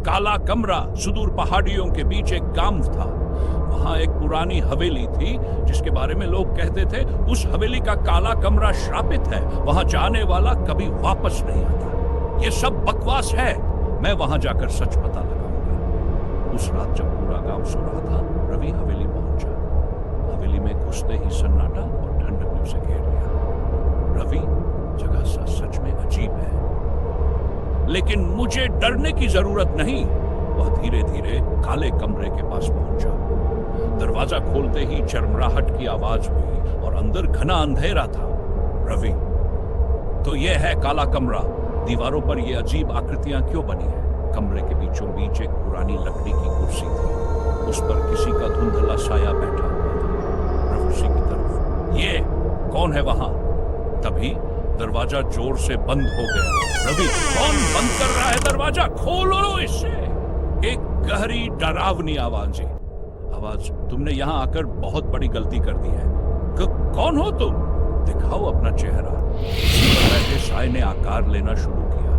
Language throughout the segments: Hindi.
काला कमरा सुदूर पहाड़ियों के बीच एक गांव था। वहां एक पुरानी हवेली थी जिसके बारे में लोग कहते थे उस हवेली का काला कमरा श्रापित है, वहां जाने वाला कभी वापस नहीं आता। ये सब बकवास है, मैं वहां जाकर सच पता लगाऊंगा। उस रात जब पूरा गांव सो रहा था, रवि हवेली पहुंचा। हवेली में घुसते ही सन्नाटा और ठंडक ने उसे घेर लिया। रवि, जगह सच में अजीब है, लेकिन मुझे डरने की जरूरत नहीं। वह धीरे धीरे काले कमरे के पास पहुंचा। दरवाजा खोलते ही चरमराहट की आवाज हुई और अंदर घना अंधेरा था। रवि, तो यह है काला कमरा। दीवारों पर यह अजीब आकृतियां क्यों बनी है? कमरे के बीचों बीच एक पुरानी लकड़ी की कुर्सी थी, उस पर किसी का धुंधला साया बैठा हुआ था प्रभुषी की तरफ। ये कौन है वहां? तभी दरवाजा जोर से बंद हो गया। रवि, कौन बंद कर रहा है दरवाजा? खोलो इसे। एक गहरी डरावनी आवाज। तुमने यहां आकर बहुत बड़ी गलती कर दी है। कौन हो तुम? दिखाओ अपना चेहरा। बैठे साय ने आकार लेना शुरू किया।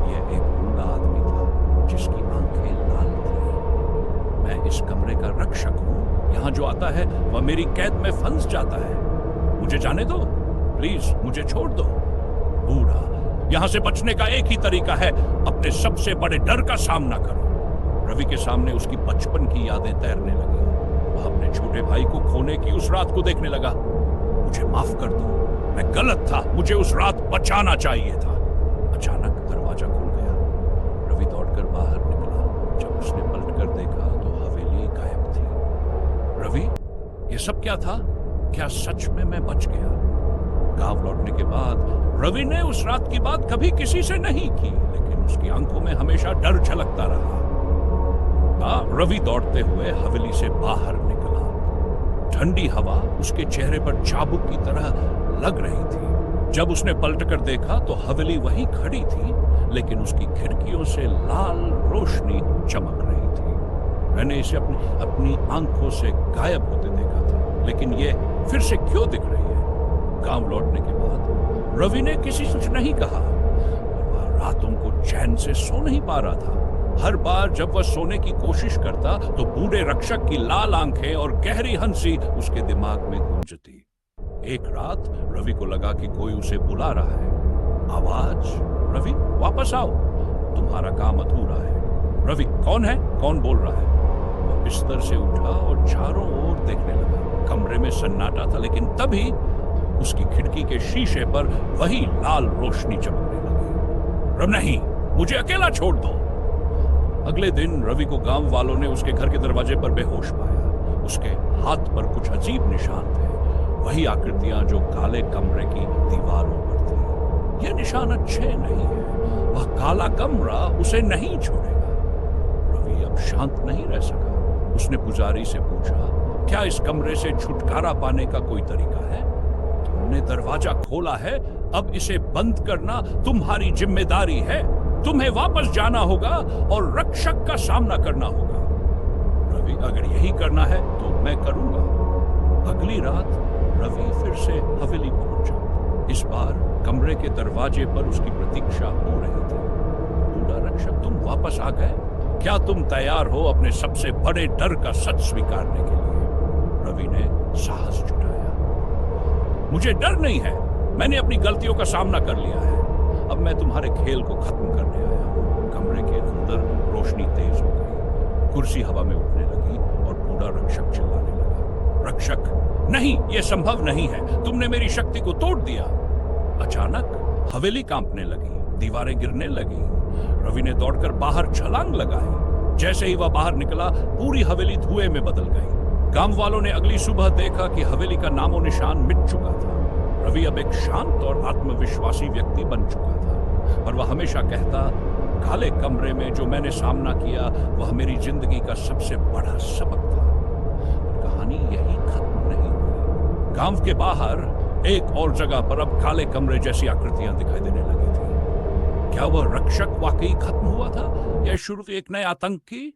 यह एक बूढ़ा आदमी था जिसकी आंखें लाल थी। मैं इस कमरे का रक्षक हूं। यहां जो आता है वह मेरी कैद में फंस जाता है। मुझे जाने दो, प्लीज मुझे छोड़ दो। बूढ़ा, यहां से बचने का एक ही तरीका है, अपने सबसे बड़े डर का सामना करो। रवि के सामने उसकी बचपन की यादें तैरने लगी। वह अपने छोटे भाई को खोने की उस रात को देखने लगा। मुझे माफ कर दो, मैं गलत था, मुझे उस रात बचाना चाहिए था। अचानक दरवाजा खुल गया। रवि दौड़कर बाहर निकला। जब उसने पलटकर देखा तो हवेली गायब थी। रवि, यह सब क्या था? क्या सच में मैं बच गया? गांव लौटने के बाद रवि ने उस रात की बात कभी किसी से नहीं की, लेकिन उसकी आंखों में हमेशा डर झलकता रहा। रवि दौड़ते हुए हवेली से बाहर निकला। ठंडी हवा उसके चेहरे पर चाबुक की तरह लग रही थी। जब उसने पलटकर देखा तो हवेली वहीं खड़ी थी, लेकिन उसकी खिड़कियों से लाल रोशनी चमक रही थी। मैंने इसे अपनी आंखों से गायब होते देखा था, लेकिन ये फिर से क्यों दिख रही है? गांव लौटने के बाद रवि ने किसी से कुछ नहीं कहा। वह रातों को चैन से सो नहीं पा रहा था। हर बार जब वह सोने की कोशिश करता तो बूढ़े रक्षक की लाल आंखें और गहरी हंसी उसके दिमाग में गूंजती। एक रात रवि को लगा कि कोई उसे बुला रहा है। आवाज, रवि वापस आओ, तुम्हारा काम अधूरा है। रवि, कौन है? कौन बोल रहा है? वह बिस्तर से उठा और चारों ओर देखने लगा। कमरे में सन्नाटा था, लेकिन तभी उसकी खिड़की के शीशे पर वही लाल रोशनी चमकने लगी। नहीं, मुझे अकेला छोड़ दो। अगले दिन रवि को गांव वालों ने उसके घर के दरवाजे पर बेहोश पाया। उसके हाथ पर कुछ अजीब निशान थे, वही आकृतियां जो काले कमरे की दीवारों पर थी। ये निशान अच्छे नहीं है। वह काला कमरा उसे नहीं छोड़ेगा। रवि अब शांत नहीं रह सका। उसने पुजारी से पूछा, क्या इस कमरे से छुटकारा पाने का कोई तरीका है? तुमने दरवाजा खोला है, अब इसे बंद करना तुम्हारी जिम्मेदारी है। तुम्हें वापस जाना होगा और रक्षक का सामना करना होगा। रवि, अगर यही करना है तो मैं करूंगा। अगली रात रवि फिर से हवेली पहुंचा। इस बार कमरे के दरवाजे पर उसकी प्रतीक्षा हो रही थी। बूढ़ा रक्षक, तुम वापस आ गए। क्या तुम तैयार हो अपने सबसे बड़े डर का सच स्वीकारने के लिए? रवि ने साहस जुटाया। मुझे डर नहीं है, मैंने अपनी गलतियों का सामना कर लिया है। अब मैं तुम्हारे खेल को खत्म करने आया हूं। कमरे के अंदर रोशनी तेज हो गई। कुर्सी हवा में उठने लगी और बूढ़ा रक्षक चिल्लाने लगा। रक्षक, नहीं, यह संभव नहीं है, तुमने मेरी शक्ति को तोड़ दिया। अचानक हवेली कांपने लगी, दीवारें गिरने लगी। रवि ने दौड़कर बाहर छलांग लगाई। जैसे ही वह बाहर निकला, पूरी हवेली धुएं में बदल गई। गांव वालों ने अगली सुबह देखा कि हवेली का नामो निशान मिट चुका था। रवि अब एक शांत और आत्मविश्वासी व्यक्ति बन चुका था, पर वह हमेशा कहता, काले कमरे में जो मैंने सामना किया वह मेरी जिंदगी का सबसे बड़ा सबक था। कहानी यही खत्म नहीं हुई। गांव के बाहर एक और जगह पर अब काले कमरे जैसी आकृतियां दिखाई देने लगी थी। क्या वह रक्षक वाकई खत्म हुआ था या शुरू एक नए आतंक की?